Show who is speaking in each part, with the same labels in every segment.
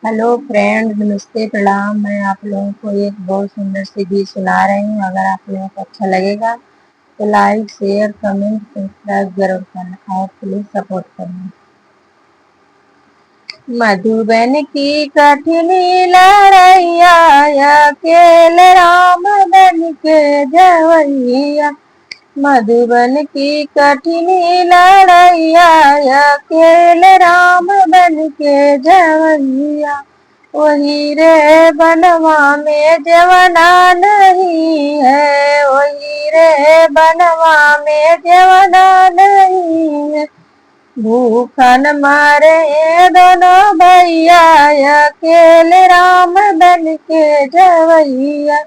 Speaker 1: Hello friend, नमस्ते, प्रणाम। मैं आप लोगों को एक बहुत सुंदर सी गीत सुना रही हूँ। अगर आप लोगों को अच्छा लगेगा तो लाइक, शेयर, कमेंट, सब्सक्राइब जरूर करना और प्लीज सपोर्ट करना। मधुबन की कठिन लड़ैया, अकेले राम बन के जवैया। मधुबन की कठिन लड़ैया, अकेले राम बन के जवैया। वही रे बनवा में जवना नहीं है, वही रे बनवा में जवना नहीं है। भूखन मारे दोनों भैया, अकेले राम बन के जवैया।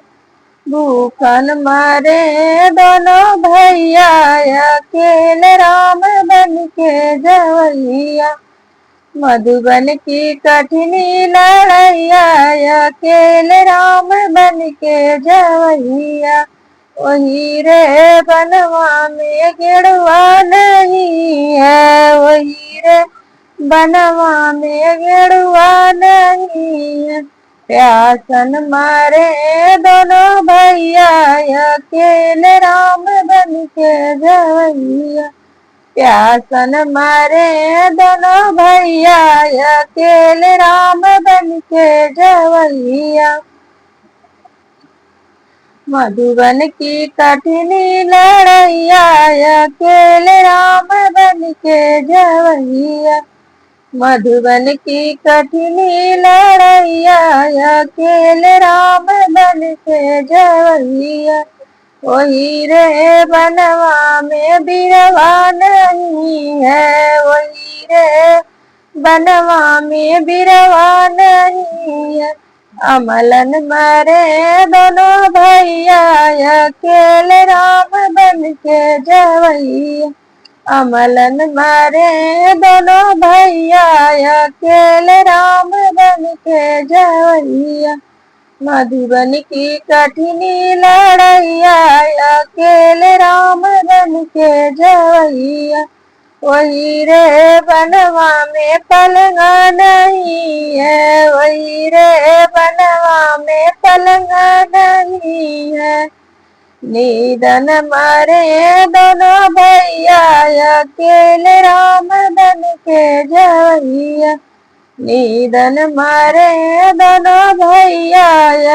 Speaker 1: भूखन मारे दोनों भैया, अकेले राम बन के जवैया। मधुबन की कठिन लड़ैया, अकेले राम बन के जवैया। वही रे बनवा में गेड़ुआ नहीं है, वही रे बनवा में गेड़ुआ नहीं है। प्यासन मारे दोनों भैया, अकेले राम बन के जवैया। प्यासन मारे दोनों भैया, अकेले राम बन के जवैया। मधुबन की कठिन लड़ैया, अकेले राम बन के जवैया। मधुबन की कठिन लड़ैया, अकेले राम बन के जवैया। वही रे बनवा में बिरवा नहीं है, वही रे बनवा में बिरवा नहीं है। अमलन मारे दोनों भैया, अकेले राम बन के जवैया। अमलन मारे दोनों भैया, अकेले राम बन के जवैया। मधुबन की कठिन लड़ैया, अकेले राम बन के जवैया। वही रे बनवा में पलंगा नहीं है, वही रे बनवा में पलंगा नहीं है। निधन मारे दोनों भैया, अकेले राम बन के जवैया। निधन मारे दोनों भैया,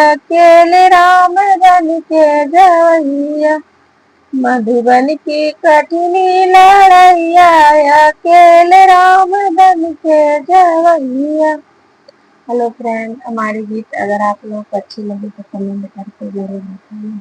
Speaker 1: अकेले राम बन के जवैया। मधुबन की कठिन लड़ैया, अकेले राम बन के जवैया। हेलो फ्रेंड, हमारी गीत अगर आप लोग को अच्छी लगी तो कमेंट करके जरूर बताइए।